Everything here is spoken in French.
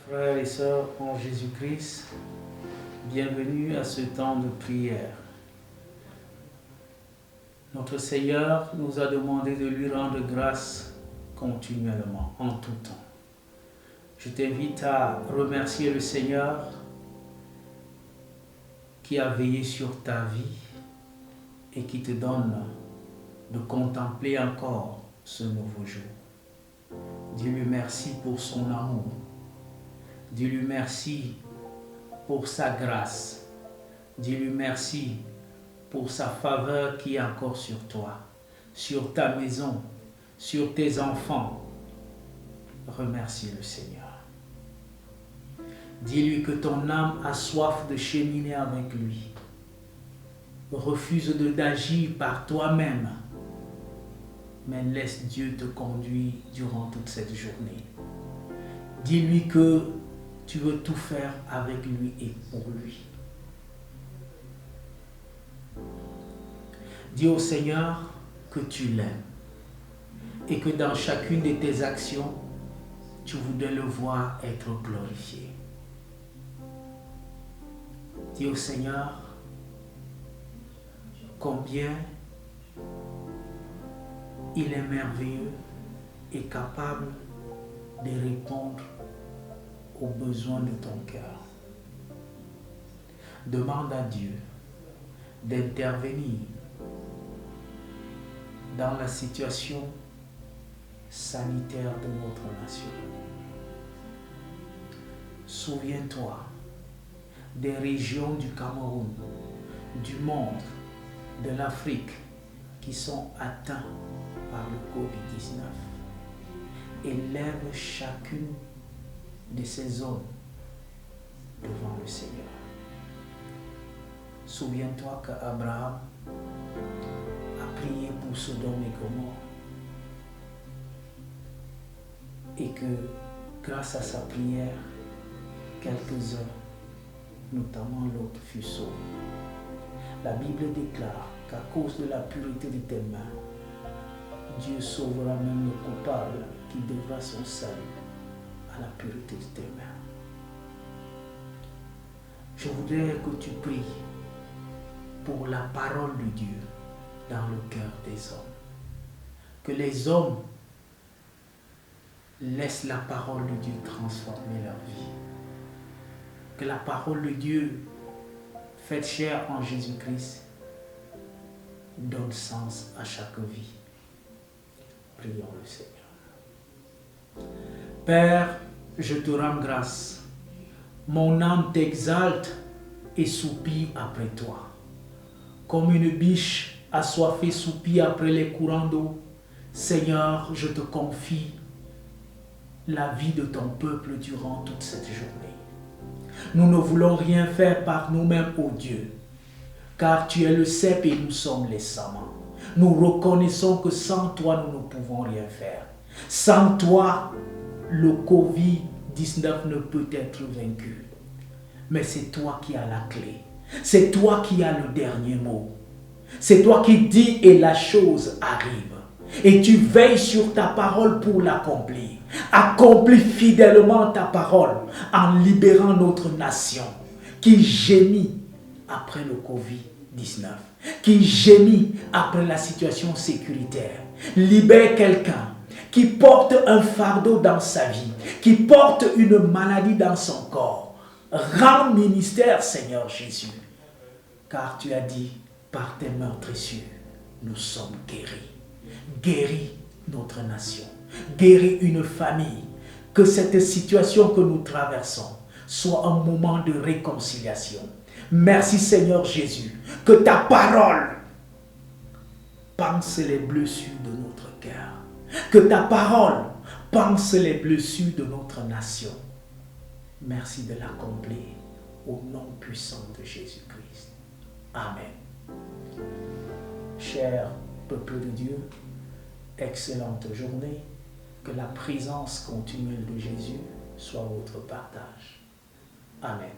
Frères et sœurs en Jésus-Christ, bienvenue à ce temps de prière. Notre Seigneur nous a demandé de lui rendre grâce continuellement, en tout temps. Je t'invite à remercier le Seigneur qui a veillé sur ta vie et qui te donne de contempler encore ce nouveau jour. Dis-lui merci pour son amour. Dis-lui merci pour sa grâce. Dis-lui merci pour sa faveur qui est encore sur toi, sur ta maison, sur tes enfants. Remercie le Seigneur. Dis-lui que ton âme a soif de cheminer avec lui. Refuse d'agir par toi-même, mais laisse Dieu te conduire durant toute cette journée. Dis-lui que tu veux tout faire avec lui et pour lui. Dis au Seigneur que tu l'aimes et que dans chacune de tes actions, tu voudrais le voir être glorifié. Dis au Seigneur combien il est merveilleux et capable de répondre aux besoins de ton cœur. Demande à Dieu d'intervenir dans la situation sanitaire de notre nation. Souviens-toi des régions du Cameroun, du monde, de l'Afrique qui sont atteints par le Covid-19. Élève chacune de ces zones devant le Seigneur. Souviens-toi qu'Abraham a prié pour Sodome et Gomorrhe et que grâce à sa prière, quelques-uns, notamment Lot, furent sauvés. La Bible déclare qu'à cause de la pureté de tes mains, Dieu sauvera même le coupable qui devra son salut à la pureté de tes mains. Je voudrais que tu pries pour la parole de Dieu dans le cœur des hommes. Que les hommes laissent la parole de Dieu transformer leur vie. Que la parole de Dieu, faite chair en Jésus-Christ, donne sens à chaque vie. Prions le Seigneur. Père, je te rends grâce. Mon âme t'exalte et soupire après toi. Comme une biche assoiffée soupire après les courants d'eau, Seigneur, je te confie la vie de ton peuple durant toute cette journée. Nous ne voulons rien faire par nous-mêmes, ô Dieu, car tu es le cep et nous sommes les samans. Nous reconnaissons que sans toi, nous ne pouvons rien faire. Sans toi, le Covid-19 ne peut être vaincu. Mais c'est toi qui as la clé. C'est toi qui as le dernier mot. C'est toi qui dis et la chose arrive. Et tu veilles sur ta parole pour l'accomplir. Accomplis fidèlement ta parole en libérant notre nation qui gémit après le Covid-19, qui gémit après la situation sécuritaire. Libère quelqu'un qui porte un fardeau dans sa vie, qui porte une maladie dans son corps. Rends ministère, Seigneur Jésus, car tu as dit, par tes meurtrissures, nous sommes guéris. Guéris notre nation, guéris une famille, que cette situation que nous traversons soit un moment de réconciliation. Merci Seigneur Jésus, que ta parole pense les blessures de notre cœur, que ta parole pense les blessures de notre nation. Merci de l'accomplir au nom puissant de Jésus-Christ. Amen. Cher peuple de Dieu, excellente journée, que la présence continuelle de Jésus soit votre partage. Amen.